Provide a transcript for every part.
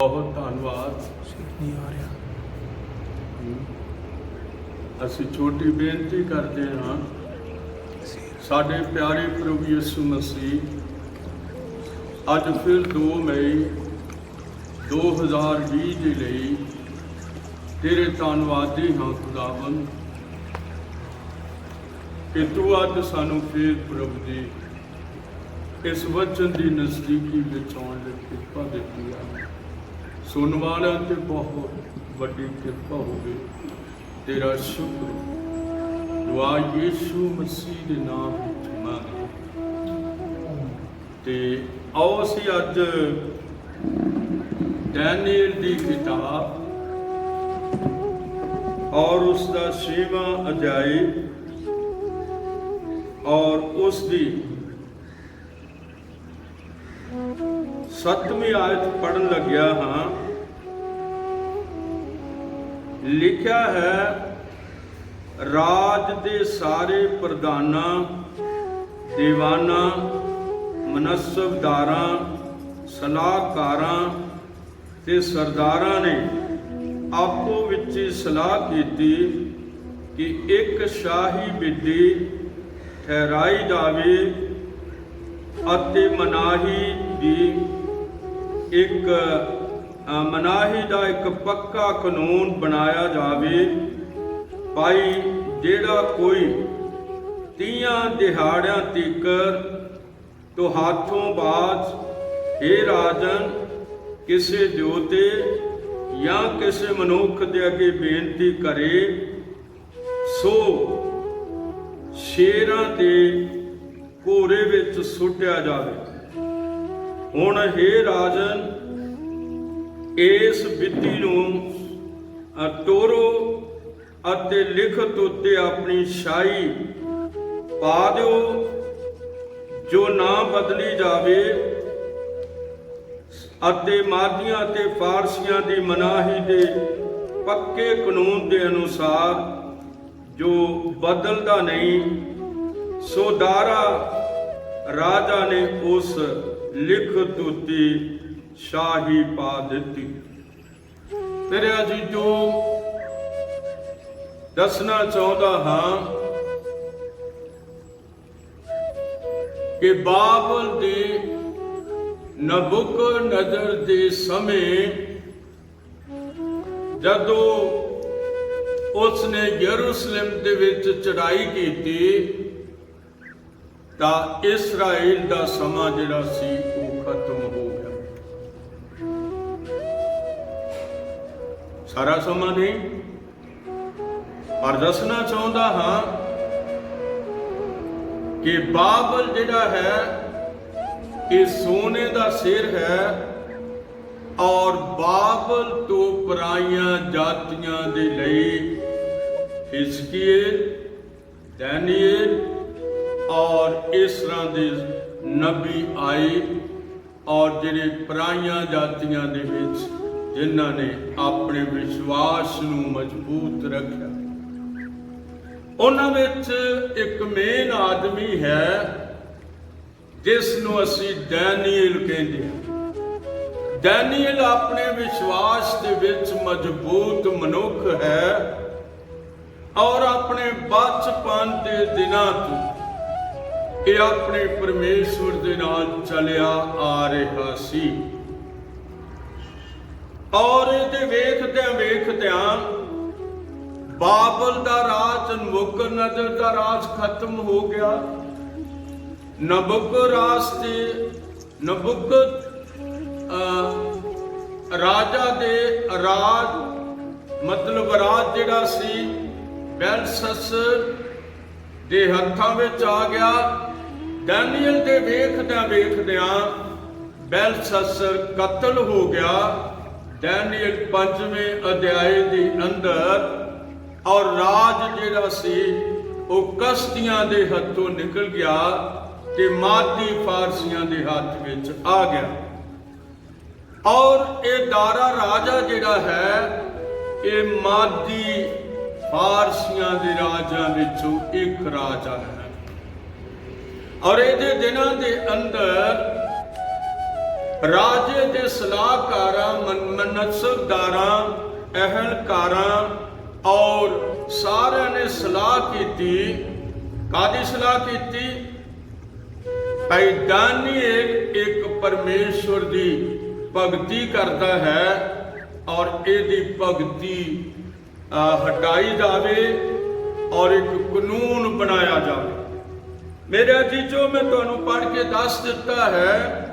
बहुत धन्यवाद। नहीं आ रहा। ਅਸੀਂ ਛੋਟੀ ਬੇਨਤੀ ਕਰਦੇ ਹਾਂ, ਸਾਡੇ ਪਿਆਰੇ ਪ੍ਰਭੂ ਯਿਸੂ ਮਸੀਹ ਅੱਜ ਫਿਰ 2 ਮਈ 2020 ਦੇ ਲਈ ਤੇਰੇ ਧੰਨਵਾਦੀ ਹਾਂ ਖੁਦਾਵੰਦ ਕਿ ਤੂੰ ਅੱਜ ਸਾਨੂੰ ਫਿਰ ਪ੍ਰਭੂ ਦੀ ਇਸ ਵਚਨ ਦੀ ਨਜ਼ਦੀਕੀ ਵਿੱਚ ਆਉਣ ਲਈ ਕਿਰਪਾ ਦਿੱਤੀ ਹੈ। ਸੁਣਨ ਵਾਲਿਆਂ ਤੇ ਬਹੁਤ ਵੱਡੀ ਕਿਰਪਾ ਹੋਵੇ। तेरा शुक्र दुआ यीशु मसीह के नाम विच मंगदे ते आओ असी अज डैनियल की किताब और उसका 6वां अध्याय और उसकी 7वीं आयत पढ़न लग्या हाँ। लिखा है, राज दे सारे प्रधाना दीवाना मनसबदारा सलाहकारा ते सरदारा ने आपो विच सलाह की कि एक शाही बिड्डी ठहराई जावे अते मनाही दी एक मनाही का एक पक्का कानून बनाया जावे भाई जेड़ा कोई 30 दिहाड़ियां तक तो हाथों बाज हे राजन किसी जोते या किसी मनुख दे अगे बेनती करे सो शेरां दे घोरे विच सुट्या जावे। हुण हे राजन इस विधि नूं टोरो अते लिखत उत्ते अपनी शाही पा दिओ जो ना बदली जावे अते मादियां ते फारसियां दी मनाही दे पक्के कानून दे अनुसार जो बदलदा नहीं। सो दारा राजा ने उस लिखत उत्ते शाही पा दी। मेरे अजीजों दसना चाहता हाँ कि बाबल दे नबुकदनेस्सर दे समय जदों उसने यरूशलेम दे विच चढ़ाई की तां इस्राएल दा समा जिहड़ा सी वो खत्म हो गया। सारा समा नहीं पर दसना चाहता हाँ कि बाबल जिहड़ा है ये सोने का सिर है और बाबल तो पराइयां जातियां दे लई हिजकियेल दानियल और इस तरह के नबी आए और जिहड़े पराइयां जातियां दे विच जिन्हां ने अपने विश्वास नूं मजबूत रखा। उन्हां विच एक मेन आदमी है जिस नूं असीं डैनियल कहंदे हां। डैनियल अपने विश्वास दे विच मजबूत मनुख है और अपने बचपन के दिनां तो ये अपने परमेश्वर दे नाल चलिया आ रहा सी और ये वेखद्या वेखद्या बाबल दा राज नबुकदनेस्सर दा राज खत्म हो गया। नबुकद राजा दे राज मतलब राज जिहड़ा सी बेलशस्सर दे हत्थां विच आ गया। दानियल दे वेखद्या वेखद्या बेलशस्सर कतल हो गया। दानियल 5वें अध्याय दे अंदर और राज जिहड़ा सी वो कश्तियां दे हथों निकल गया ते मादी फारसियां दे हाथ विच आ गया और ये दारा राजा जिहड़ा है ये मादी फारसियां दे राजां विचों एक राजा है और ये दिनां दे अंदर ਰਾਜੇ ਦੇ ਸਲਾਹਕਾਰਾਂ, ਮਨਸਬਦਾਰਾਂ, ਅਹਿਲਕਾਰਾਂ ਔਰ ਸਾਰਿਆਂ ਨੇ ਸਲਾਹ ਕੀਤੀ। ਕਾਹਦੀ ਸਲਾਹ ਕੀਤੀ? ਭਾਈ ਦਾਨੀਏਲ ਇੱਕ ਪਰਮੇਸ਼ਵਰ ਦੀ ਭਗਤੀ ਕਰਦਾ ਹੈ ਔਰ ਇਹਦੀ ਭਗਤੀ ਹਟਾਈ ਜਾਵੇ ਔਰ ਇੱਕ ਕਾਨੂੰਨ ਬਣਾਇਆ ਜਾਵੇ। ਮੇਰੇ ਅਜੀਜ਼ੋ, ਮੈਂ ਤੁਹਾਨੂੰ ਪੜ੍ਹ ਕੇ ਦੱਸ ਦਿੱਤਾ ਹੈ,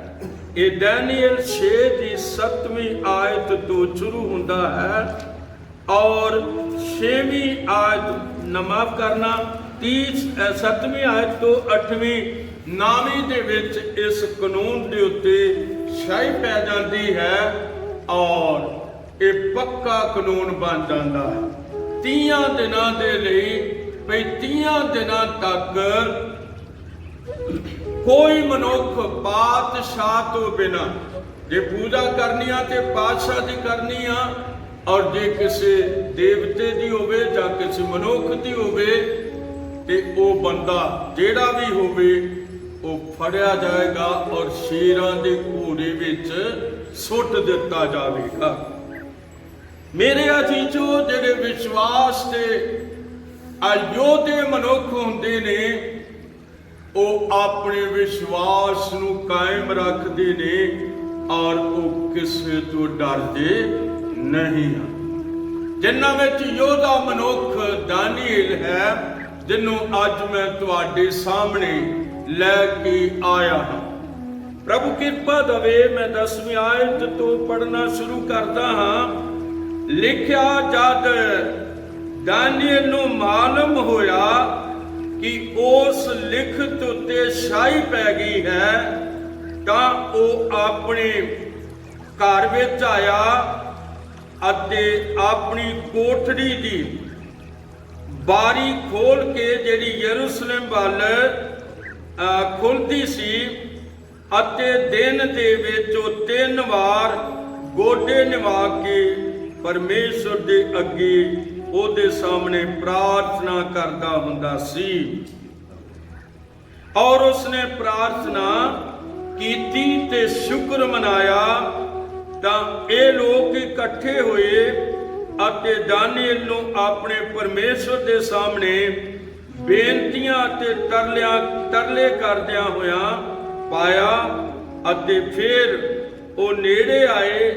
ਇਹ ਦਾਨੀਏਲ 6 ਦੀ 7ਵੀਂ ਆਇਤ ਤੋਂ ਸ਼ੁਰੂ ਹੁੰਦਾ ਹੈ ਔਰ 6ਵੀਂ ਆਇਤ ਮਾਫ ਕਰਨਾ 7ਵੀਂ ਆਇਤ ਤੋਂ 8ਵੀਂ 9ਵੀਂ ਦੇ ਵਿੱਚ ਇਸ ਕਾਨੂੰਨ ਦੇ ਉੱਤੇ ਛਾਈ ਪੈ ਜਾਂਦੀ ਹੈ ਔਰ ਇਹ ਪੱਕਾ ਕਾਨੂੰਨ ਬਣ ਜਾਂਦਾ ਹੈ 30 ਦਿਨਾਂ ਦੇ ਲਈ। ਭਈ 30 ਦਿਨਾਂ ਤੱਕ ਕੋਈ ਮਨੁੱਖ ਪਾਤਸ਼ਾਹ ਤੋਂ ਬਿਨਾ, ਜੇ ਪੂਜਾ ਕਰਨੀ ਆ ਤੇ ਪਾਤਸ਼ਾਹ ਦੀ ਕਰਨੀ ਆ, ਔਰ ਜੇ ਕਿਸੇ ਦੇਵਤੇ ਦੀ ਹੋਵੇ ਜਾਂ ਕਿਸੇ ਮਨੁੱਖ ਦੀ ਹੋਵੇ ਤੇ ਉਹ ਬੰਦਾ ਜਿਹੜਾ ਵੀ ਹੋਵੇ ਉਹ ਫੜਿਆ ਜਾਏਗਾ ਔਰ ਸ਼ੇਰਾਂ ਦੇ ਘੋੜੇ ਵਿੱਚ ਸੁੱਟ ਦਿੱਤਾ ਜਾਵੇਗਾ। ਮੇਰੇ ਅਜੀਜ਼ੋ, ਜਿਹੜੇ ਵਿਸ਼ਵਾਸ ਦੇ ਅਯੋਧੇ ਮਨੁੱਖ ਹੁੰਦੇ ਨੇ, ਉਹ ਆਪਣੇ ਵਿਸ਼ਵਾਸ ਨੂੰ ਕਾਇਮ ਰੱਖਦੇ ਨੇ ਔਰ ਉਹ ਕਿਸੇ ਤੋਂ ਡਰਦੇ ਨਹੀਂ ਹਨ। ਜਿਨ੍ਹਾਂ ਵਿੱਚ ਯੋਧਾ ਮਨੁੱਖ ਦਾਨੀਏਲ ਹੈ, ਜਿਹਨੂੰ ਅੱਜ ਮੈਂ ਤੁਹਾਡੇ ਸਾਹਮਣੇ ਲੈ ਕੇ ਆਇਆ ਹਾਂ। ਪ੍ਰਭੂ ਕਿਰਪਾ ਦੇਵੇ। ਮੈਂ 10ਵੀਂ ਆਇਤ ਤੋਂ ਪੜ੍ਹਨਾ ਸ਼ੁਰੂ ਕਰਦਾ ਹਾਂ। ਲਿਖਿਆ, ਜਦ ਦਾਨੀਏਲ ਨੂੰ ਮਾਲੂਮ ਹੋਇਆ ਕਿ ਉਸ ਲਿਖਤ ਉੱਤੇ ਛਾਈ ਪੈ ਗਈ ਹੈ, ਤਾਂ ਉਹ ਆਪਣੇ ਘਰ ਵਿੱਚ ਆਇਆ ਅਤੇ ਆਪਣੀ ਕੋਠੜੀ ਦੀ ਬਾਰੀ ਖੋਲ ਕੇ, ਜਿਹੜੀ ਯਰੂਸ਼ਲਮ ਵੱਲ ਖੁੱਲਦੀ ਸੀ, ਅਤੇ ਦਿਨ ਦੇ ਵਿੱਚ ਉਹ 3 ਵਾਰ ਗੋਡੇ ਨਿਵਾ ਕੇ ਪਰਮੇਸ਼ਵਰ ਦੇ ਅੱਗੇ ਉਹਦੇ ਸਾਹਮਣੇ ਪ੍ਰਾਰਥਨਾ ਕਰਦਾ ਹੁੰਦਾ ਸੀ। ਔਰ ਉਸਨੇ ਪ੍ਰਾਰਥਨਾ ਕੀਤੀ ਤੇ ਸ਼ੁਕਰ ਮਨਾਇਆ। ਤਾਂ ਇਹ ਲੋਕ ਇਕੱਠੇ ਹੋਏ ਅਤੇ ਦਾਨੀਏਲ ਨੂੰ ਆਪਣੇ ਪਰਮੇਸ਼ਵਰ ਦੇ ਸਾਹਮਣੇ ਬੇਨਤੀਆਂ ਅਤੇ ਤਰਲੇ ਕਰਦਿਆਂ ਹੋਇਆਂ ਪਾਇਆ। ਅਤੇ ਫਿਰ ਉਹ ਨੇੜੇ ਆਏ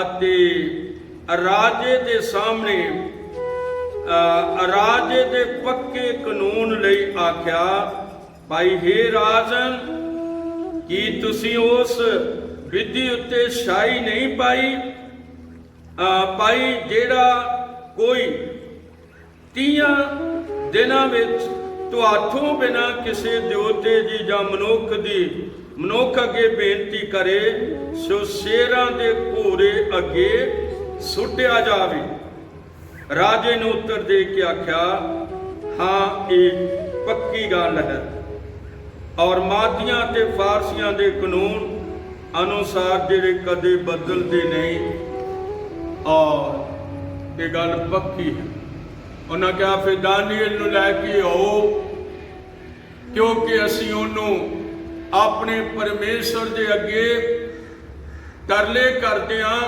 ਅਤੇ ਰਾਜੇ ਦੇ ਸਾਹਮਣੇ ਰਾਜੇ ਦੇ ਪੱਕੇ ਕਾਨੂੰਨ ਲਈ ਆਖਿਆ, ਭਾਈ ਹੇ ਰਾਜਨ, ਕੀ ਤੁਸੀਂ ਉਸ ਵਿਧੀ ਉੱਤੇ ਛਾਈ ਨਹੀਂ ਪਾਈ ਜਿਹੜਾ ਕੋਈ 30 ਦਿਨਾਂ ਵਿੱਚ ਤੁਹਾਥੋਂ ਬਿਨਾਂ ਕਿਸੇ ਦੇਵਤੇ ਦੀ ਜਾਂ ਮਨੁੱਖ ਅੱਗੇ ਬੇਨਤੀ ਕਰੇ, ਸੋ ਸ਼ੇਰਾਂ ਦੇ ਘੋੜੇ ਅੱਗੇ ਸੁੱਟਿਆ ਜਾਵੇ। ਰਾਜੇ ਨੂੰ ਉੱਤਰ ਦੇ ਕੇ ਆਖਿਆ, ਹਾਂ, ਇਹ ਪੱਕੀ ਗੱਲ ਹੈ ਔਰ ਮਾਦੀਆਂ ਤੇ ਫਾਰਸੀਆਂ ਦੇ ਕਾਨੂੰਨ ਅਨੁਸਾਰ ਜਿਹੜੇ ਕਦੇ ਬਦਲਦੇ ਨਹੀਂ ਔਰ ਇਹ ਗੱਲ ਪੱਕੀ ਹੈ। ਉਹਨਾਂ ਕਿਹਾ, ਫਿਰ ਦਾਨੀਏਲ ਨੂੰ ਲੈ ਕੇ ਆਓ, ਕਿਉਂਕਿ ਅਸੀਂ ਉਹਨੂੰ ਆਪਣੇ ਪਰਮੇਸ਼ਵਰ ਦੇ ਅੱਗੇ ਤਰਲੇ ਕਰਦੇ ਹਾਂ,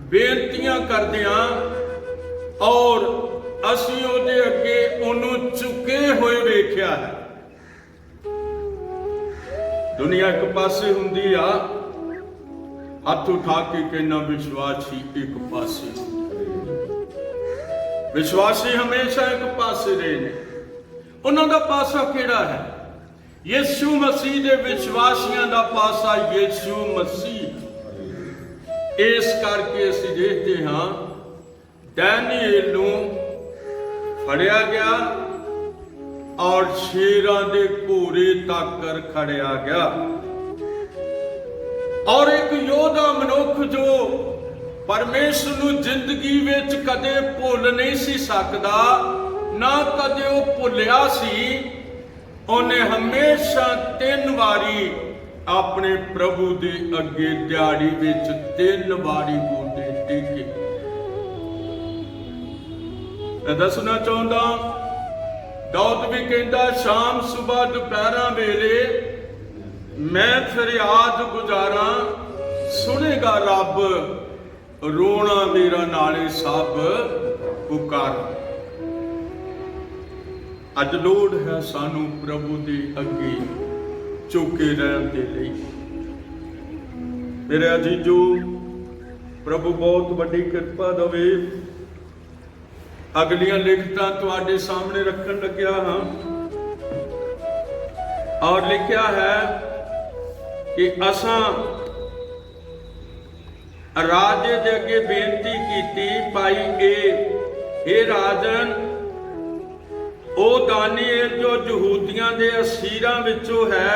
ਬੇਨਤੀਆਂ ਕਰਦੇ ਹਾਂ ਔਰ ਅਸੀਂ ਉਹਦੇ ਅੱਗੇ ਉਹਨੂੰ ਝੁਕੇ ਹੋਏ ਵੇਖਿਆ ਹੈ। ਦੁਨੀਆ ਇੱਕ ਪਾਸੇ ਹੁੰਦੀ ਆ, ਹੱਥ ਉਠਾ ਕੇ ਕਹਿਣਾ ਵਿਸ਼ਵਾਸੀ ਇੱਕ ਪਾਸੇ। ਵਿਸ਼ਵਾਸੀ ਹਮੇਸ਼ਾ ਇੱਕ ਪਾਸੇ ਰਹੇ ਨੇ। ਉਹਨਾਂ ਦਾ ਪਾਸਾ ਕਿਹੜਾ ਹੈ? ਯਿਸੂ ਮਸੀਹ ਦੇ ਵਿਸ਼ਵਾਸੀਆਂ ਦਾ ਪਾਸਾ ਯਿਸੂ ਮਸੀਹ। ਇਸ ਕਰਕੇ ਅਸੀਂ ਦੇਖਦੇ ਹਾਂ ਦਾਨੀਏਲ ਨੂੰ ਫੜਿਆ ਗਿਆ ਔਰ ਸ਼ੇਰਾਂ ਦੇ ਘੋੜੇ ਤੱਕ ਖੜਿਆ ਗਿਆ। ਔਰ ਇੱਕ ਯੋਧਾ ਮਨੁੱਖ ਜੋ ਪਰਮੇਸ਼ਰ ਨੂੰ ਜ਼ਿੰਦਗੀ ਵਿੱਚ ਕਦੇ ਭੁੱਲ ਨਹੀਂ ਸੀ ਸਕਦਾ, ਨਾ ਕਦੇ ਉਹ ਭੁੱਲਿਆ ਸੀ, ਉਹਨੇ ਹਮੇਸ਼ਾ 3 ਵਾਰੀ ਆਪਣੇ ਪ੍ਰਭੂ ਦੇ ਅੱਗੇ ਦਿਹਾੜੀ ਵਿੱਚ 3 ਵਾਰੀ ਗੋਡੇ ਟੇਕੇ। ਮੈਂ ਦੱਸਣਾ ਚਾਹੁੰਦਾ, ਦਾਊਦ ਵੀ ਕਹਿੰਦਾ, ਸ਼ਾਮ ਸੁਬਹ ਦੁਪਹਿਰਾਂ ਵੇਲੇ मैं फरियाद गुजारा, सुनेगा रब, रोना मेरा नाले सब पुकार। अज लोड़ है सानू प्रभु दे अगे चुके रहन दे लई। मेरे अजीजो, प्रभु बहुत बड़ी कृपा दवे। अगलियां लिखतां तुहाडे सामने रखन लग्या हां और लिखिया है कि असां राजे दे अगे बेनती कीती, भाई ए राजन, ओ दानियल जो यहूदियां दे असीरां विचों है,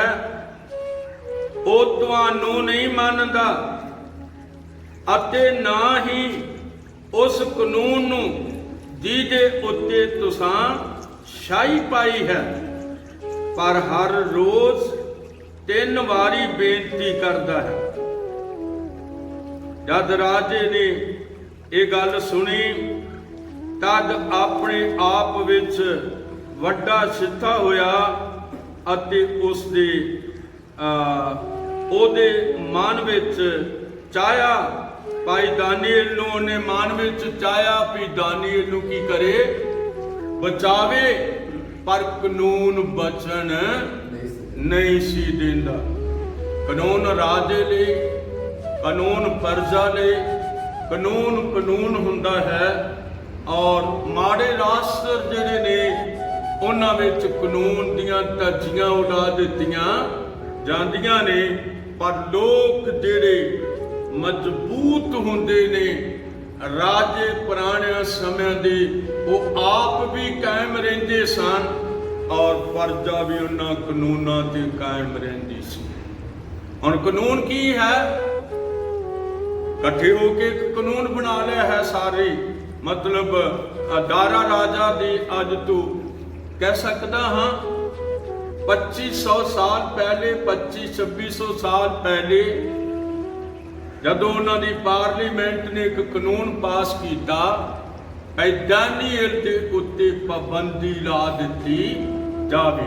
ओ तुहानू नहीं मनदा अते ना ही उस कानून नू जिहदे उत्ते तुसां शाही पाई है, पर हर रोज 3 वारी बेनती करदा है। जद राजे ने ये गल सुनी तद अपने आप विच वड्डा छित्था होया अते उसदे ओदे मन विच चाया, भाई दानियल नूं उहने मन विच चाया भी दानियल नूं की करे, बचावे, पर कानून बचन नहीं सी देंदा। कानून राजे ले, कानून प्रजा ले, कानून हुंदा है और माड़े राष्ट्र जिहड़े ने उन्हां विच कानून दीआं धज्जियां उड़ा दित्तियां जांदियां ने, पर लोक जिहड़े मजबूत हुंदे ने राजे पुराने समय दे वो आप भी कायम रहिंदे सन और प्रजा भी उन्हां कानूनां ते कायम रहिंदी सी। हुण कानून की है? इकट्ठे होके एक कानून बना लिया है सारे, मतलब दारा राजा दी अज तू कह सकदा हाँ 2500 साल पहले, 2500-2600 साल पहले जदों उन्हां दी पार्लीमेंट ने एक कानून पास किया, दानियल दे उत्ते पाबंदी ला दिती जावे।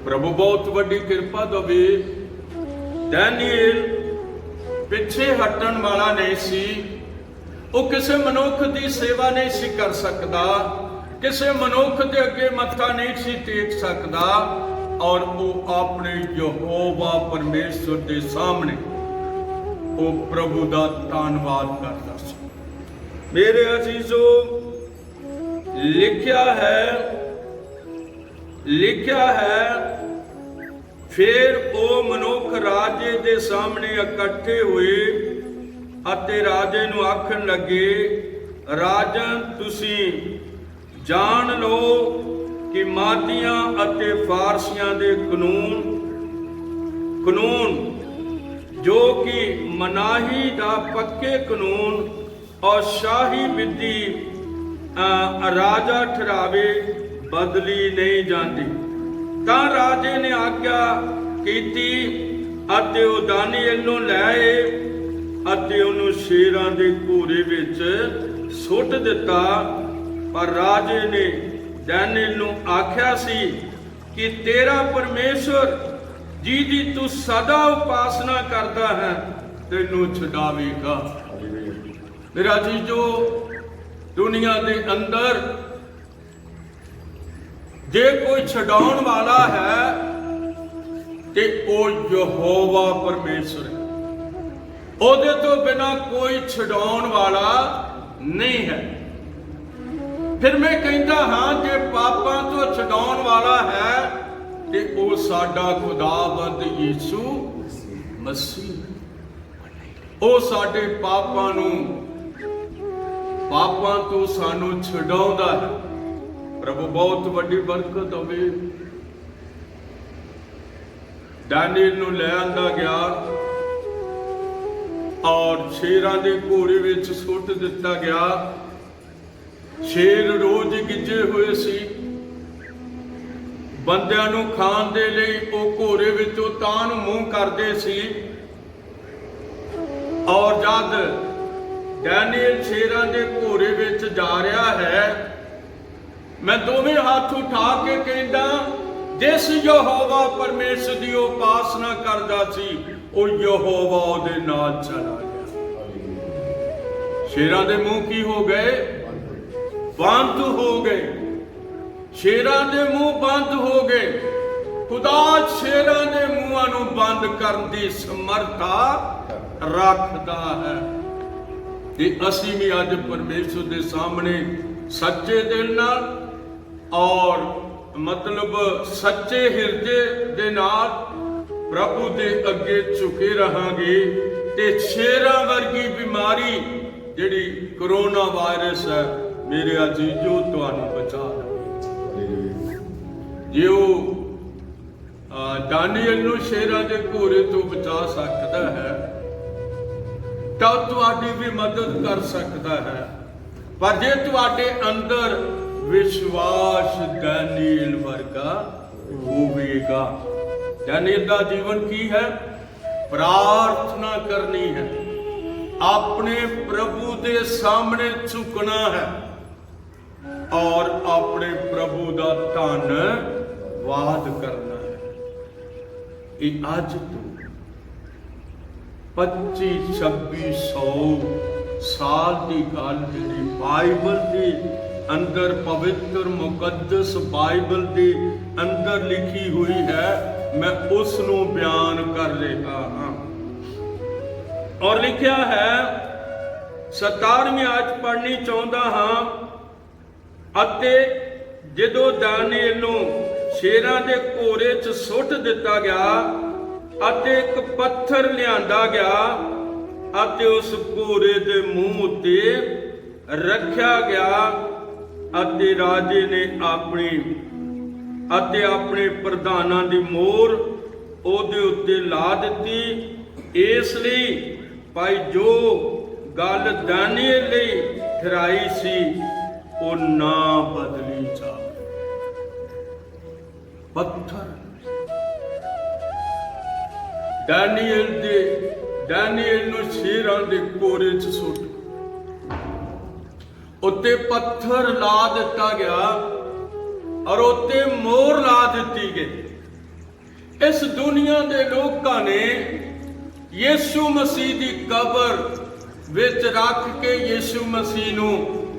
प्रभु बहुत बड़ी कृपा दवे। दानियल पिछे हटन वाला नहीं सी, वो किसी मनुख की सेवा नहीं सी कर सकता, किसी मनुख के अगे मत्था नहीं सी टेक सकता और वो अपने यहोवा परमेश्वर के सामने वो प्रभु का धन्यवाद करता सी। मेरे अजीजो, लिखिया है फिर वो मनुख राजे दे सामने इकट्ठे हुए अते राजे नूं आखण लगे, राजन तुसी जान लो कि मादियां अते फारसियां दे कानून जो कि मनाही दा पक्के कानून और शाही विधि राजा ठहरावे बदली नहीं जाती। तां राजे ने आज्ञा कीती अते ओ दानियल नूं लए अते उहनूं शेरां दे घूरे विच सुੱਟ दिता। पर राजे ने दानियल नूं आख्या सी कि तेरा परमेश्वर जिहदी तू सदा उपासना करदा है तैनूं छुड़ावेगा। मेरा जीजो, दुनिया दे अंदर जे कोई छुड़ाउण वाला है ते ओ यहोवा परमेश्वर है। ओदे तो बिना कोई छुड़ाउण वाला नहीं है। फिर मैं कहता हाँ, जे पापां तो छुड़ाउण वाला है ते ओ साडा खुदावंद यीशु मसीह। ओ साडे पापां तो सानू छुड़ाउंदा है। प्रभु बहुत वड्डी बरकत होवे। दानियल नूं ले आंदा गया और शेरां दे घोड़े विच सुੱਟ दिता गया। शेर रोज गिजे हुए सी, बंदियां नूं खाण दे लई ਉਹ ਘੋੜੇ ਵਿੱਚੋਂ ਤਾਂ ਨੂੰ ਮੂੰਹ ਕਰਦੇ ਸੀ। और जद दानियल शेरां दे घोड़े विच जा रहा है, मैं दोवें हाथ उठा के कहंदा ਜਿਸ ਯਹੋਵਾ ਪਰਮੇਸ਼ਰ ਦੀ ਉਪਾਸਨਾ ਕਰਦਾ ਸੀ, ਉਹ ਯਹੋਵਾ ਉਹਦੇ ਨਾਲ ਚਲਾ ਗਿਆ। ਸ਼ੇਰਾਂ ਦੇ ਮੂੰਹ ਕੀ ਹੋ ਗਏ? ਬੰਦ ਹੋ ਗਏ। ਸ਼ੇਰਾਂ ਦੇ ਮੂੰਹ ਬੰਦ ਹੋ ਗਏ। ਖੁਦਾ ਸ਼ੇਰਾਂ ਦੇ ਮੂੰਹਾਂ ਨੂੰ ਬੰਦ ਕਰਨ ਦੀ ਸਮਰੱਥਾ ਰੱਖਦਾ ਹੈ। ਤੇ ਅਸੀਂ ਵੀ ਅੱਜ ਪਰਮੇਸ਼ਰ ਦੇ ਸਾਹਮਣੇ ਸੱਚੇ ਦਿਲ ਨਾਲ ਔਰ ਮਤਲਬ ਸੱਚੇ ਹਿਰਦੇ ਦੇ ਨਾਲ ਪ੍ਰਭੂ ਦੇ ਅੱਗੇ ਝੁਕੇ ਰਹਾਂਗੇ ਤੇ ਸ਼ੇਰਾਂ ਵਰਗੀ ਬਿਮਾਰੀ ਜਿਹੜੀ ਕਰੋਨਾ ਵਾਇਰਸ ਹੈ, ਮੇਰੇ ਅਜ਼ੀਜ਼ੋ, ਤੁਹਾਨੂੰ ਬਚਾ ਲਵੇ। ਜੇ ਉਹ ਦਾਨੀਏਲ ਨੂੰ ਸ਼ੇਰਾਂ ਦੇ ਘੋੜੇ ਤੋਂ ਬਚਾ ਸਕਦਾ ਹੈ ਤਾਂ ਤੁਹਾਡੀ ਵੀ ਮਦਦ ਕਰ ਸਕਦਾ ਹੈ। ਪਰ ਜੇ ਤੁਹਾਡੇ ਅੰਦਰ ਵਿਸ਼ਵਾਸ ਦਾਨੀਏਲ ਵਰਗਾ ਹੋਵੇਗਾ, ਦਾਨੀਏਲ ਦਾ ਜੀਵਨ ਕੀ ਹੈ? ਪ੍ਰਾਰਥਨਾ ਕਰਨੀ ਹੈ, ਆਪਣੇ ਪ੍ਰਭੂ ਦੇ ਸਾਹਮਣੇ ਝੁਕਣਾ ਹੈ ਔਰ ਆਪਣੇ ਪ੍ਰਭੂ ਦਾ ਧੰਨਵਾਦ ਕਰਨਾ ਹੈ। ਇਹ ਅੱਜ ਤੋਂ 2500 ਸਾਲ ਦੀ ਗੱਲ ਜਿਹੜੀ ਬਾਈਬਲ ਦੇ ਅੰਦਰ, ਪਵਿੱਤਰ ਮੁਕੱਦਸ ਬਾਈਬਲ ਦੇ ਅੰਦਰ ਲਿਖੀ ਹੋਈ ਹੈ, ਮੈਂ ਉਸ ਨੂੰ ਬਿਆਨ ਕਰ ਰਿਹਾ ਹਾਂ। ਔਰ ਲਿਖਿਆ ਹੈ, 17ਵੀਂ ਆਇਤ ਪੜ੍ਹਨੀ ਚਾਹੁੰਦਾ ਹਾਂ। ਅਤੇ ਜਦੋਂ ਦਾਨੀਏਲ ਨੂੰ ਸ਼ੇਰਾਂ ਦੇ ਘੋੜੇ 'ਚ ਸੁੱਟ ਦਿੱਤਾ ਗਿਆ ਅਤੇ ਇੱਕ ਪੱਥਰ ਲਿਆਂਦਾ ਗਿਆ ਅਤੇ ਉਸ ਘੋੜੇ ਦੇ ਮੂੰਹ ਉੱਤੇ ਰੱਖਿਆ ਗਿਆ ਅਤੇ ਰਾਜੇ ਨੇ ਆਪਣੇ ਪ੍ਰਧਾਨਾਂ ਦੀ ਮੋਹਰ ਉਹਦੇ ਉੱਤੇ ਲਾ ਦਿੱਤੀ। ਇਸ ਲਈ ਭਾਈ ਜੋ ਗੱਲ ਦਾਨੀਏਲ ਲਈ ਠਹਿਰਾਈ ਸੀ ਉਹ ਨਾ ਬਦਲੀ ਜਾਵੇ। ਪੱਥਰ ਦਾਨੀਏਲ ਨੂੰ ਸ਼ੇਰਾਂ ਦੇ ਘੋੜੇ 'ਚ ਸੁੱਟ ਉੱਤੇ ਪੱਥਰ ਲਾ ਦਿੱਤਾ ਗਿਆ ਔਰ ਉੱਤੇ ਮੋਹਰ ਲਾ ਦਿੱਤੀ ਗਈ। ਇਸ ਦੁਨੀਆ ਦੇ ਲੋਕਾਂ ਨੇ ਯਿਸੂ ਮਸੀਹ ਦੀ ਕਬਰ ਵਿੱਚ ਰੱਖ ਕੇ ਯਿਸੂ ਮਸੀਹ ਨੂੰ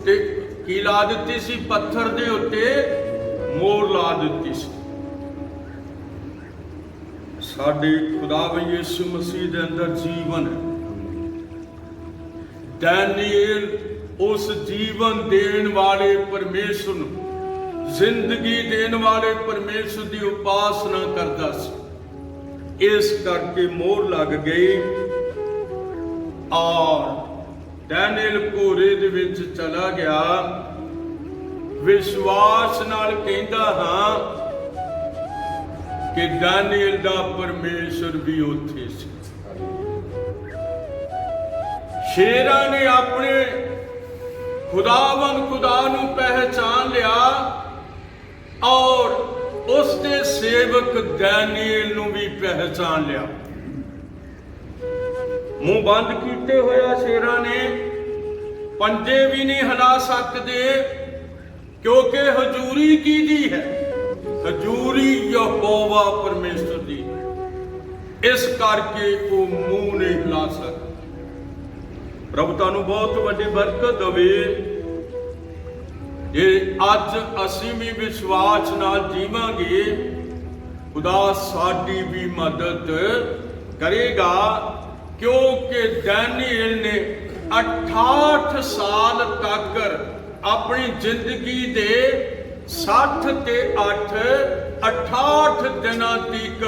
ਤੇ ਕੀ ਲਾ ਦਿੱਤੀ ਸੀ? ਪੱਥਰ ਦੇ ਉੱਤੇ ਮੋਹਰ ਲਾ ਦਿੱਤੀ ਸੀ। ਸਾਡੇ ਖੁਦਾਵੰਦ ਯਿਸੂ ਮਸੀਹ ਦੇ ਅੰਦਰ ਜੀਵਨ ਹੈ। ਦਾਨੀਏਲ ਉਸ ਜੀਵਨ ਦੇਣ ਵਾਲੇ ਪਰਮੇਸ਼ਰ ਨੂੰ, ਜ਼ਿੰਦਗੀ ਦੇਣ ਵਾਲੇ ਪਰਮੇਸ਼ਰ ਦੀ ਉਪਾਸਨਾ ਕਰਦਾ ਸੀ। ਇਸ ਕਰਕੇ ਮੋਹਰ ਲੱਗ ਗਈ ਔਰ ਦਾਨੀਏਲ ਘੋੜੇ ਦੇ ਵਿੱਚ ਚਲਾ ਗਿਆ। ਵਿਸ਼ਵਾਸ ਨਾਲ ਕਹਿੰਦਾ ਹਾਂ ਕਿ ਦਾਨੀਏਲ ਦਾ ਪਰਮੇਸ਼ਰ ਵੀ ਉੱਥੇ ਸੀ। ਸ਼ੇਰਾਂ ਨੇ ਆਪਣੇ ਖੁਦਾਵੰਦ ਖੁਦਾ ਨੂੰ ਪਹਿਚਾਨ ਲਿਆ ਔਰ ਉਸ ਦੇ ਸੇਵਕ ਦਾਨੀਏਲ ਨੂੰ ਵੀ ਪਹਿਚਾਨ ਲਿਆ। ਮੂੰਹ ਬੰਦ ਕੀਤੇ ਹੋਇਆ ਸ਼ੇਰਾਂ ਨੇ ਪੰਜੇ ਵੀ ਨਹੀਂ ਹਿਲਾ ਸਕਦੇ, ਕਿਉਂਕਿ ਹਜ਼ੂਰੀ ਕਿਹਦੀ ਹੈ? ਹਜ਼ੂਰੀ ਯਹੋਵਾ ਪਰਮੇਸ਼ਰ ਦੀ। ਇਸ ਕਰਕੇ ਉਹ ਮੂੰਹ ਨਹੀਂ ਹਿਲਾ ਸਕਦੇ। ਪ੍ਰਭੂ ਤੁਹਾਨੂੰ ਬਹੁਤ ਵੱਡੀ ਬਰਕਤ ਦੇਵੇ। ਜੇ ਅੱਜ ਅਸੀਂ ਵੀ ਵਿਸ਼ਵਾਸ ਨਾਲ ਜੀਵਾਂਗੇ, ਖੁਦਾ ਸਾਡੀ ਵੀ ਮਦਦ ਕਰੇਗਾ, ਕਿਉਂਕਿ ਦਾਨੀਏਲ ਨੇ 68 ਸਾਲ ਤੱਕ ਆਪਣੀ ਜ਼ਿੰਦਗੀ ਦੇ 60 ਤੇ 68 ਦਿਨਾਂ ਤੀਕ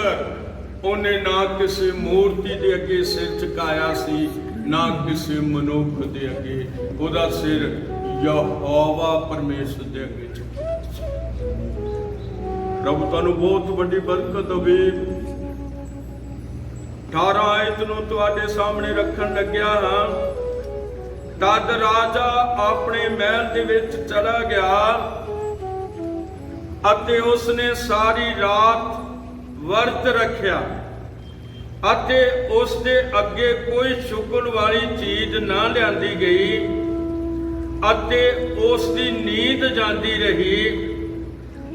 ਉਹਨੇ ਨਾ ਕਿਸੇ ਮੂਰਤੀ ਦੇ ਅੱਗੇ ਸਿਰ ਝੁਕਾਇਆ ਸੀ, ਨਾ ਕਿਸੇ ਮਨੁੱਖ ਦੇ ਅੱਗੇ। ਉਹਦਾ ਸਿਰ ਯਹੋਵਾ ਪਰਮੇਸ਼ਰ ਦੇ ਅੱਗੇ ਝੁਕਿਆ ਸੀ। ਪ੍ਰਭੂ ਤੁਹਾਨੂੰ ਬਹੁਤ ਵੱਡੀ ਬਰਕਤ ਦੇਵੇ। 18 ਆਇਤ ਨੂੰ ਤੁਹਾਡੇ ਸਾਹਮਣੇ ਰੱਖਣ ਲੱਗਿਆ ਹਾਂ। ਤਦ ਰਾਜਾ ਆਪਣੇ ਮਹਿਲ ਦੇ ਵਿੱਚ ਚਲਾ ਗਿਆ ਅਤੇ ਉਸਨੇ ਸਾਰੀ ਰਾਤ ਵਰਤ ਰੱਖਿਆ ਅਤੇ ਉਸ ਦੇ ਅੱਗੇ ਕੋਈ ਛੁਪਣ ਵਾਲੀ ਚੀਜ਼ ਨਾ ਲਿਆਂਦੀ ਗਈ ਅਤੇ ਉਸ ਦੀ ਨੀਂਦ ਜਾਂਦੀ ਰਹੀ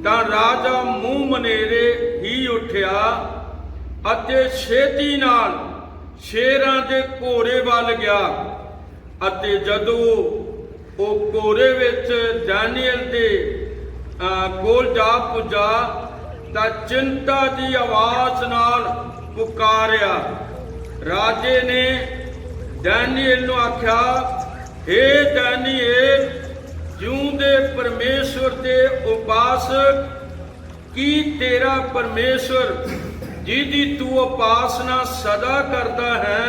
ਤਾਂ ਰਾਜਾ ਮੂੰਹ ਮਨੇਰੇ ਹੀ ਉੱਠਿਆ ਅਤੇ ਛੇਤੀ ਨਾਲ ਸ਼ੇਰਾਂ ਦੇ ਘੋੜੇ ਵੱਲ ਗਿਆ। ਅਤੇ ਜਦੋਂ ਉਹ ਘੋੜੇ ਵਿੱਚ ਦਾਨੀਏਲ ਦੇ ਕੋਲ ਜਾ ਪੁੱਜਾ ਤਾਂ ਚਿੰਤਾ ਦੀ ਆਵਾਜ਼ ਨਾਲ ਪੁਕਾਰਿਆ। ਰਾਜੇ ਨੇ ਦਾਨੀਏਲ ਨੂੰ ਆਖਿਆ, ਹੇ ਦਾਨੀਏਲ, ਜਿਉਂਦੇ ਪਰਮੇਸ਼ਵਰ ਦੇ ਉਪਾਸਕ, ਕੀ ਤੇਰਾ ਪਰਮੇਸ਼ਵਰ ਜਿਹਦੀ ਤੂੰ ਉਪਾਸਨਾ ਸਦਾ ਕਰਦਾ ਹੈ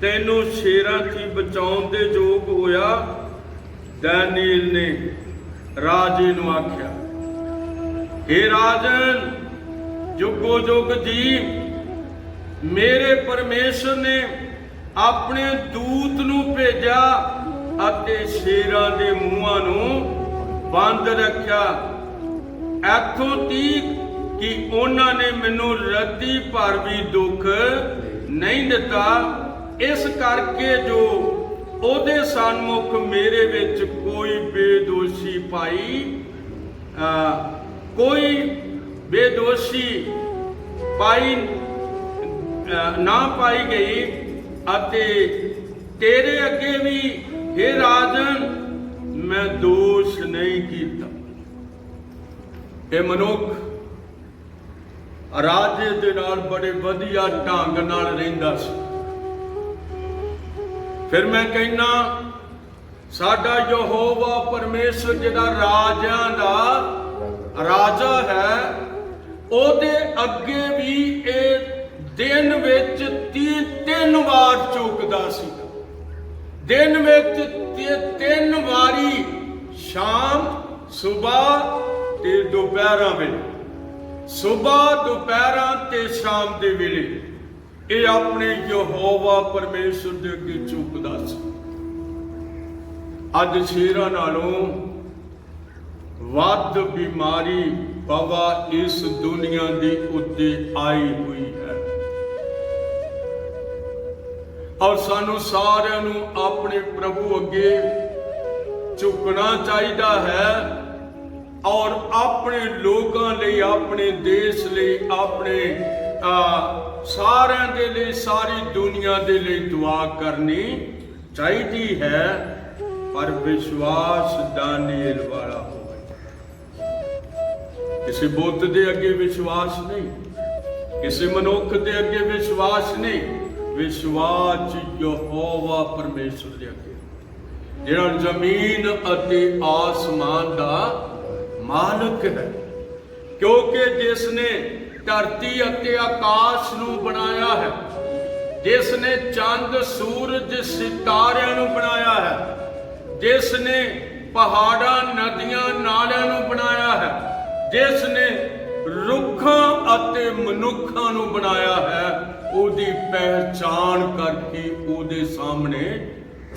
ਤੈਨੂੰ ਸ਼ੇਰਾਂ ਤੋਂ ਬਚਾਉਣ ਦੇ ਯੋਗ ਹੋਇਆ? ਦਾਨੀਏਲ ਨੇ ਰਾਜੇ ਨੂੰ ਆਖਿਆ, हे ਰਾਜਨ, ਜੁਗੋ ਜੁਗ ਜੀ, ਮੇਰੇ ਪਰਮੇਸ਼ਰ ਨੇ ਆਪਣੇ ਦੂਤ ਨੂੰ ਭੇਜਿਆ ਅਤੇ ਸ਼ੇਰਾਂ ਦੇ ਮੂੰਹਾਂ ਨੂੰ ਬੰਦ ਰੱਖਿਆ, ਇੱਥੋਂ ਤੀਕ ਕਿ ਉਹਨਾਂ ਨੇ ਮੈਨੂੰ ਰੱਤੀ ਭਰ ਵੀ ਦੁੱਖ ਨਹੀਂ ਦਿੱਤਾ। ਇਸ ਕਰਕੇ ਜੋ ਉਹਦੇ ਸਨਮੁਖ ਮੇਰੇ ਵਿੱਚ ਕੋਈ ਬੇਦੋਸ਼ੀ ਨਾ ਪਾਈ ਗਈ ਅਤੇ ਤੇਰੇ ਅੱਗੇ ਵੀ हे ਰਾਜਨ ਮੈਂ ਦੋਸ਼ ਨਹੀਂ ਕੀਤਾ। ਇਹ ਮਨੁੱਖ ਰਾਜੇ ਦੇ ਨਾਲ ਬੜੇ ਵਧੀਆ ਢੰਗ ਨਾਲ ਰਹਿੰਦਾ ਸੀ। ਫਿਰ ਮੈਂ ਕਹਿੰਦਾ, ਸਾਡਾ ਯਹੋਵਾ ਪਰਮੇਸ਼ਰ ਜਿਹੜਾ ਰਾਜਿਆਂ ਦਾ ਰਾਜਾ ਹੈ, ਉਹਦੇ ਅੱਗੇ ਵੀ ਇਹ ਦਿਨ ਵਿੱਚ 3 ਵਾਰ ਚੁੱਕਦਾ ਸੀ। ਦਿਨ ਵਿੱਚ 3 ਵਾਰੀ, ਸ਼ਾਮ, ਸੁਬਾਹ ਤੇ ਦੁਪਹਿਰਾਂ ਵੇਲੇ, ਸੁਬਾਹ, ਦੁਪਹਿਰਾਂ ਤੇ ਸ਼ਾਮ ਦੇ ਵੇਲੇ ਇਹ ਆਪਣੇ ਯਹੋਵਾ ਪਰਮੇਸ਼ਰ ਦੇ ਅੱਗੇ ਝੁਕਦਾ ਸੀ। ਅੱਜ ਸ਼ੇਰਾਂ ਨਾਲੋਂ ਵੱਧ ਬਿਮਾਰੀ ਬਾਬਾ ਇਸ ਦੁਨੀਆ ਦੇ ਉੱਤੇ ਆਈ ਹੋਈ ਹੈ, ਔਰ ਸਾਨੂੰ ਸਾਰਿਆਂ ਨੂੰ ਆਪਣੇ ਪ੍ਰਭੂ ਅੱਗੇ ਝੁਕਣਾ ਚਾਹੀਦਾ ਹੈ ਔਰ ਆਪਣੇ ਲੋਕਾਂ ਲਈ, ਆਪਣੇ ਦੇਸ਼ ਲਈ, ਆਪਣੇ ਸਾਰਿਆਂ ਦੇ ਲਈ, ਸਾਰੀ ਦੁਨੀਆ ਦੇ ਲਈ ਦੁਆ ਕਰਨੀ ਚਾਹੀਦੀ ਹੈ, ਪਰ ਵਿਸ਼ਵਾਸ ਦਾਨੀਏਲ ਵਾਲਾ ਹੋਵੇ। ਕਿਸੇ ਬੁੱਤ ਦੇ ਅੱਗੇ ਵਿਸ਼ਵਾਸ ਨਹੀਂ, ਕਿਸੇ ਮਨੁੱਖ ਦੇ ਅੱਗੇ ਵਿਸ਼ਵਾਸ ਨਹੀਂ, ਵਿਸ਼ਵਾਸ ਯਹੋਵਾ ਪਰਮੇਸ਼ਰ ਦੇ ਅੱਗੇ, ਜਿਹੜਾ ਜ਼ਮੀਨ ਅਤੇ ਆਸਮਾਨ ਦਾ ਮਾਲਕ ਹੈ। ਕਿਉਂਕਿ ਜਿਸ ਨੇ ਧਰਤੀ ਅਤੇ ਆਕਾਸ਼ ਨੂੰ ਬਣਾਇਆ ਹੈ, ਜਿਸ ਨੇ ਚੰਦ, ਸੂਰਜ, ਸਿਤਾਰਿਆਂ ਨੂੰ ਬਣਾਇਆ ਹੈ, ਜਿਸ ਨੇ ਪਹਾੜਾਂ, ਨਦੀਆਂ, ਨਾਲਿਆਂ ਨੂੰ ਬਣਾਇਆ ਹੈ, ਜਿਸ ਨੇ ਰੁੱਖਾਂ ਅਤੇ ਮਨੁੱਖਾਂ ਨੂੰ ਬਣਾਇਆ ਹੈ, ਉਹਦੀ ਪਹਿਚਾਣ ਕਰਕੇ ਉਹਦੇ ਸਾਹਮਣੇ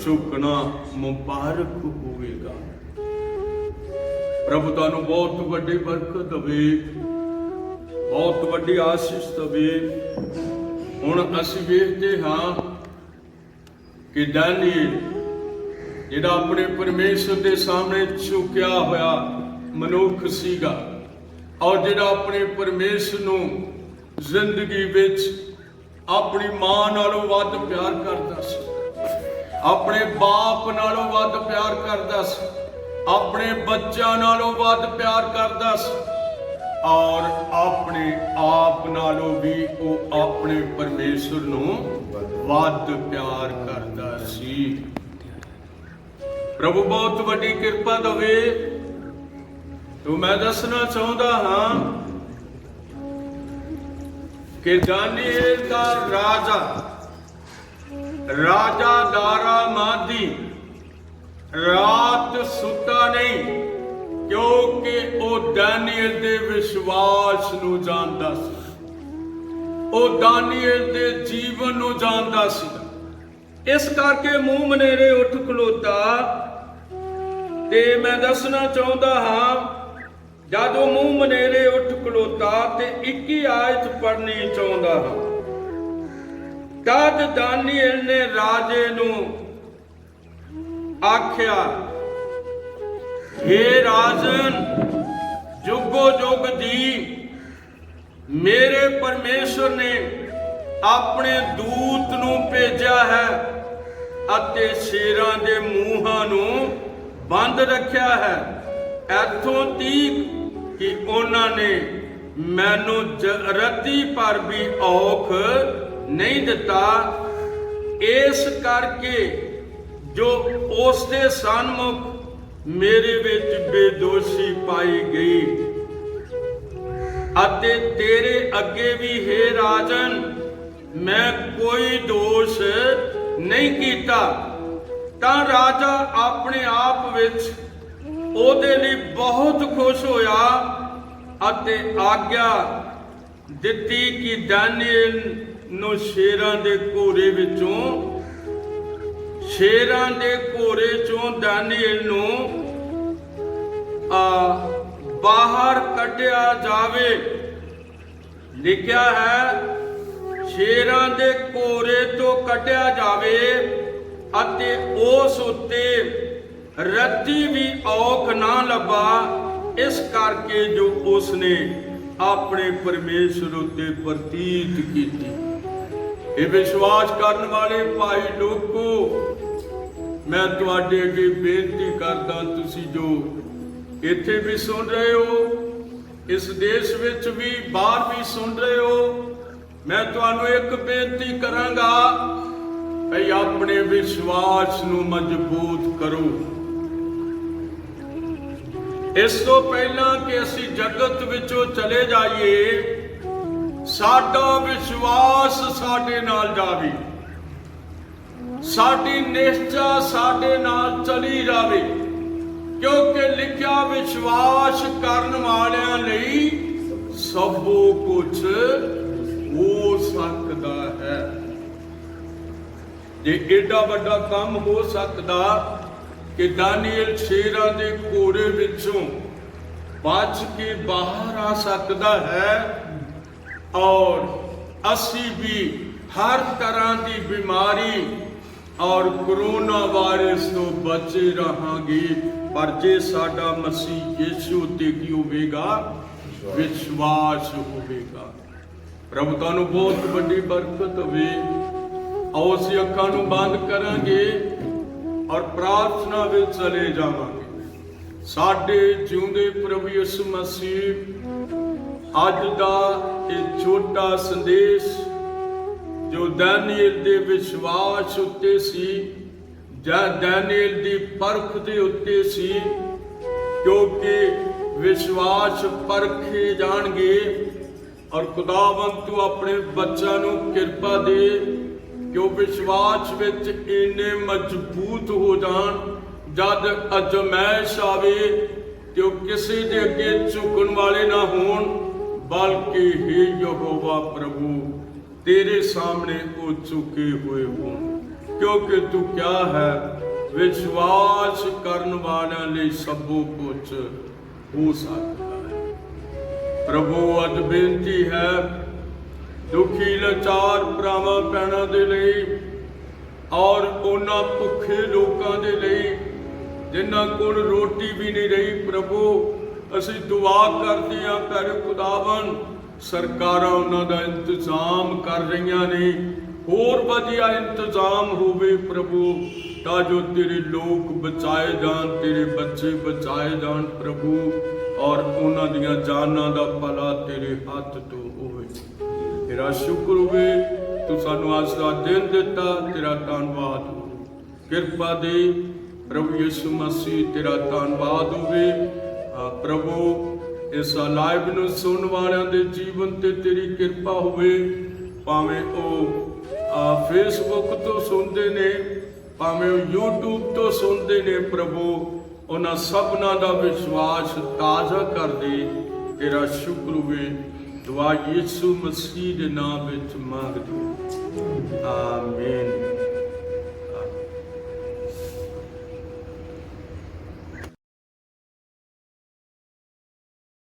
ਝੁਕਣਾ ਮੁਬਾਰਕ ਹੋਵੇਗਾ। ਪ੍ਰਭੂ ਤੁਹਾਨੂੰ ਬਹੁਤ ਵੱਡੀ ਬਰਕਤ ਦੇਵੇ, ਬਹੁਤ ਵੱਡੀ ਆਸ਼ੀਸ਼ ਦੇਵੇ। ਹੁਣ ਅਸੀਂ ਵੇਖਦੇ ਹਾਂ ਕਿ ਦਾਨੀਏਲ ਜਿਹੜਾ ਆਪਣੇ ਪਰਮੇਸ਼ਰ ਦੇ ਸਾਹਮਣੇ ਝੁਕਿਆ ਹੋਇਆ ਮਨੁੱਖ ਸੀਗਾ, ਔਰ ਜਿਹੜਾ ਆਪਣੇ ਪਰਮੇਸ਼ਰ ਨੂੰ ਜ਼ਿੰਦਗੀ ਵਿੱਚ ਆਪਣੀ ਮਾਂ ਨਾਲੋਂ ਵੱਧ ਪਿਆਰ ਕਰਦਾ ਸੀ, ਆਪਣੇ ਬਾਪ ਨਾਲੋਂ ਵੱਧ ਪਿਆਰ ਕਰਦਾ ਸੀ, ਆਪਣੇ ਬੱਚਿਆਂ ਨਾਲੋਂ ਵੱਧ ਪਿਆਰ ਕਰਦਾ ਸੀ, ਔਰ ਆਪਣੇ ਆਪ ਨਾਲੋਂ ਵੀ ਉਹ ਆਪਣੇ ਪਰਮੇਸ਼ਰ ਨੂੰ ਵੱਧ ਪਿਆਰ ਕਰਦਾ ਸੀ। ਪ੍ਰਭੂ ਬਹੁਤ ਵੱਡੀ ਕਿਰਪਾ ਦੇਵੇ। ਤੋ ਮੈਂ ਦੱਸਣਾ ਚਾਹੁੰਦਾ ਹਾਂ ਕਿ ਦਾਨੀਏਲ ਦਾ ਰਾਜਾ ਦਾਰਾਮਾਦੀ ਰਾਤ ਸੁੱਤਾ ਨਹੀਂ, ਕਿਉਂਕਿ ਉਹ ਦਾਨੀਏਲ ਦੇ ਵਿਸ਼ਵਾਸ ਨੂੰ ਜਾਣਦਾ ਸੀ, ਉਹ ਦਾਨੀਏਲ ਦੇ ਜੀਵਨ ਨੂੰ ਜਾਣਦਾ ਸੀ। ਇਸ ਕਰਕੇ ਮੂੰਹ ਮਨੇਰੇ ਉੱਠ ਖਲੋਤਾ। ਤੇ ਮੈਂ ਦੱਸਣਾ ਚਾਹੁੰਦਾ ਹਾਂ, ਜਦੋਂ ਮੂੰਹ ਮਨੇਰੇ ਉੱਠ ਖਲੋਤਾ ਤੇ 21 ਆਇਤ ਪੜ੍ਹਨੀ ਚਾਹੁੰਦਾ ਹਾਂ। ਤਦ ਦਾਨੀਏਲ ਨੇ ਰਾਜੇ ਨੂੰ ਆਖਿਆ, हे ਰਾਜਨ, जुगो जुग जी मेरे परमेश्वर ने अपने दूत नूं भेजिया है ਅਤੇ ਸ਼ੇਰਾਂ ਦੇ ਮੂੰਹਾਂ ਨੂੰ ਬੰਦ ਰੱਖਿਆ ਹੈ, ਇੱਥੋਂ ਤੀਕ ਕਿ ਉਹਨਾਂ ਨੇ ਮੈਨੂੰ ਰੱਤੀ ਪਰ ਵੀ ਔਖ ਨਹੀਂ ਦਿੱਤਾ। ਇਸ ਕਰਕੇ ਜੋ ਉਸ ਦੇ ਸਨਮੁਖ ਮੇਰੇ ਵਿੱਚ ਬੇਦੋਸ਼ੀ ਪਾਈ ਗਈ ਅਤੇ ਤੇਰੇ ਅੱਗੇ ਵੀ ਹੈ ਰਾਜਨ ਮੈਂ ਕੋਈ ਦੋਸ਼ नहीं कीता। ਤਾਂ ਰਾਜਾ ਆਪਣੇ ਆਪ ਵਿੱਚ ਉਹਦੇ ਲਈ ਬਹੁਤ ਖੁਸ਼ ਹੋਇਆ ਅਤੇ ਆਗਿਆ ਦਿੱਤੀ ਕਿ ਦਾਨੀਏਲ ਨੂੰ ਸ਼ੇਰਾਂ ਦੇ ਘੋਰੇ ਚੋਂ ਦਾਨੀਏਲ ਨੂੰ ਬਾਹਰ ਕੱਢਿਆ ਜਾਵੇ। ਲਿਖਿਆ ਹੈ ਸ਼ੇਰਾਂ ਦੇ ਘੋਰੇ ਤੋਂ ਕੱਢਿਆ ਜਾਵੇ ਅਤੇ ਉਸ ਉੱਤੇ ਰੱਤੀ ਵੀ ਔਖ ਨਾ ਲੱਭਾ, ਇਸ ਕਰਕੇ ਜੋ ਉਸਨੇ ਆਪਣੇ ਪਰਮੇਸ਼ਰ ਉੱਤੇ ਪ੍ਰਤੀਤ ਕੀਤੀ। ਇਹ ਵਿਸ਼ਵਾਸ ਕਰਨ ਵਾਲੇ ਭਾਈ ਲੋਕੋ, ਮੈਂ ਤੁਹਾਡੇ ਅੱਗੇ ਬੇਨਤੀ ਕਰਦਾ, ਤੁਸੀਂ ਜੋ ਇੱਥੇ ਵੀ ਸੁਣ ਰਹੇ ਹੋ, ਇਸ ਦੇਸ਼ ਵਿੱਚ ਵੀ ਬਾਹਰ ਵੀ ਸੁਣ ਰਹੇ ਹੋ, ਮੈਂ ਤੁਹਾਨੂੰ ਇੱਕ ਬੇਨਤੀ ਕਰਾਂਗਾ ਭਈ ਆਪਣੇ ਵਿਸ਼ਵਾਸ ਨੂੰ ਮਜ਼ਬੂਤ ਕਰੋ। ਇਸ ਤੋਂ ਪਹਿਲਾਂ ਕਿ ਅਸੀਂ ਜਗਤ ਵਿੱਚੋਂ ਚਲੇ ਜਾਈਏ, ਸਾਡਾ ਵਿਸ਼ਵਾਸ ਸਾਡੇ ਨਾਲ ਜਾਵੇ, ਸਾਡੀ ਨਿਸ਼ਚਾ ਸਾਡੇ ਨਾਲ ਚਲੀ ਜਾਵੇ, ਕਿਉਂਕਿ ਲਿਖਿਆ ਵਿਸ਼ਵਾਸ ਕਰਨ ਵਾਲਿਆਂ ਲਈ ਸਭੋ ਕੁਝ ਹੋ ਸਕਦਾ ਹੈ। ਜੇ ਏਡਾ ਵੱਡਾ ਕੰਮ ਹੋ ਸਕਦਾ ਕਿ ਦਾਨੀਏਲ ਸ਼ੇਰਾਂ ਦੇ ਘੋਰੇ ਵਿੱਚੋਂ ਬਚ ਕੇ ਬਾਹਰ ਆ ਸਕਦਾ ਹੈ, ਔਰ ਅਸੀਂ ਵੀ ਹਰ ਤਰ੍ਹਾਂ ਦੀ ਬਿਮਾਰੀ ਔਰ ਕਰੋਨਾ ਵਾਇਰਸ ਤੋਂ ਬਚੇ ਰਹਾਂਗੇ, ਪਰ ਜੇ ਸਾਡਾ ਮਸੀਹ ਯਿਸੂ ਤੇ ਕੀ ਹੋਵੇਗਾ? ਵਿਸ਼ਵਾਸ ਹੋਵੇਗਾ। ਪ੍ਰਭੂ ਤੁਹਾਨੂੰ ਬਹੁਤ ਵੱਡੀ ਬਰਕਤ ਹੋਵੇ। ਆਓ ਅਸੀਂ ਅੱਖਾਂ ਨੂੰ ਬੰਦ ਕਰਾਂਗੇ ਔਰ ਪ੍ਰਾਰਥਨਾ ਵਿੱਚ ਚਲੇ ਜਾਵਾਂਗੇ। ਸਾਡੇ ਜਿਉਂਦੇ ਪ੍ਰਭੂ ਯਿਸੂ ਮਸੀਹ, ਅੱਜ ਦਾ ਇਹ ਛੋਟਾ ਸੰਦੇਸ਼ ਜੋ ਦਾਨੀਏਲ ਦੇ ਵਿਸ਼ਵਾਸ ਉੱਤੇ ਸੀ ਜਾਂ ਦਾਨੀਏਲ ਦੀ ਪਰਖ ਦੇ ਉੱਤੇ ਸੀ, ਕਿਉਂਕਿ ਵਿਸ਼ਵਾਸ ਪਰਖੇ ਜਾਣਗੇ ਔਰ ਖੁਦਾਵੰਦ ਤੂੰ ਆਪਣੇ ਬੱਚਿਆਂ ਨੂੰ ਕਿਰਪਾ ਦੇ ਕਿ ਉਹ ਵਿਸ਼ਵਾਸ ਵਿੱਚ ਇੰਨੇ ਮਜ਼ਬੂਤ ਹੋ ਜਾਣ, ਜਦ ਅਜ਼ਮਾਇਸ਼ ਆਵੇ ਤੇ ਉਹ ਕਿਸੇ ਦੇ ਅੱਗੇ ਝੁਕਣ ਵਾਲੇ ਨਾ ਹੋਣ, ਬਲਕਿ हे ਯਹੋਵਾ ਪ੍ਰਭੂ ਤੇਰੇ ਸਾਹਮਣੇ ਉਹ ਝੁਕੇ ਹੋਏ ਹੋਣ, ਕਿਉਂਕਿ ਤੂੰ ਕਿਹਾ ਹੈ ਵਿਸ਼ਵਾਸ ਕਰਨ ਵਾਲਿਆਂ ਲਈ ਸਭੋ ਕੁਝ ਹੋ ਸਕਦਾ ਹੈ। ਪ੍ਰਭੂ ਅੱਜ ਬੇਨਤੀ ਹੈ ਦੁਖੀ ਲਾਚਾਰ ਭਰਾਵਾਂ ਭੈਣਾਂ ਦੇ ਲਈ ਔਰ ਉਹਨਾਂ ਭੁੱਖੇ ਲੋਕਾਂ ਦੇ ਲਈ ਜਿਨ੍ਹਾਂ ਕੋਲ ਰੋਟੀ ਵੀ ਨਹੀਂ ਰਹੀ, ਪ੍ਰਭੂ ਅਸੀਂ ਦੁਆ ਕਰਦੇ ਹਾਂ ਪਿਆਰੇ ਖੁਦਾਵੰਦ, ਸਰਕਾਰਾਂ ਉਹਨਾਂ ਦਾ ਇੰਤਜ਼ਾਮ ਕਰ ਰਹੀਆਂ ਨੇ, ਹੋਰ ਵਧੀਆ ਇੰਤਜ਼ਾਮ ਹੋਵੇ ਪ੍ਰਭੂ, ਤਾਂ ਜੋ ਤੇਰੇ ਲੋਕ ਬਚਾਏ ਜਾਣ, ਤੇਰੇ ਬੱਚੇ ਬਚਾਏ ਜਾਣ ਪ੍ਰਭੂ, ਔਰ ਉਹਨਾਂ ਦੀਆਂ ਜਾਨਾਂ ਦਾ ਭਲਾ ਤੇਰੇ ਹੱਥ ਤੋਂ ਹੋਵੇ। ਤੇਰਾ ਸ਼ੁਕਰ ਹੋਵੇ ਤੂੰ ਸਾਨੂੰ ਅੱਜ ਦਾ ਦਿਨ ਦਿੱਤਾ, ਤੇਰਾ ਧੰਨਵਾਦ ਹੋਵੇ। ਕਿਰਪਾ ਦੇ ਪ੍ਰਭੂ ਯਿਸੂ ਮਸੀਹ, ਤੇਰਾ ਧੰਨਵਾਦ ਹੋਵੇ। ਪ੍ਰਭੂ ਇਸ ਲਾਈਵ ਨੂੰ ਸੁਣਨ ਵਾਲਿਆਂ ਦੇ ਜੀਵਨ ਤੇ ਤੇਰੀ ਕਿਰਪਾ ਹੋਵੇ, ਭਾਵੇਂ ਉਹ ਫੇਸਬੁੱਕ ਤੋਂ ਸੁਣਦੇ ਨੇ, ਭਾਵੇਂ ਉਹ YouTube ਤੋਂ ਸੁਣਦੇ ਨੇ, ਪ੍ਰਭੂ ਉਹਨਾਂ ਸਭਨਾਂ ਦਾ ਵਿਸ਼ਵਾਸ ਤਾਜ਼ਾ ਕਰ ਦੇ। ਤੇਰਾ ਸ਼ੁਕਰ ਹੋਵੇ। ਦੁਆ ਯਿਸੂ ਮਸੀਹ ਦੇ ਨਾਮ ਵਿੱਚ ਮੰਗਦੇ, ਆਮੀਨ।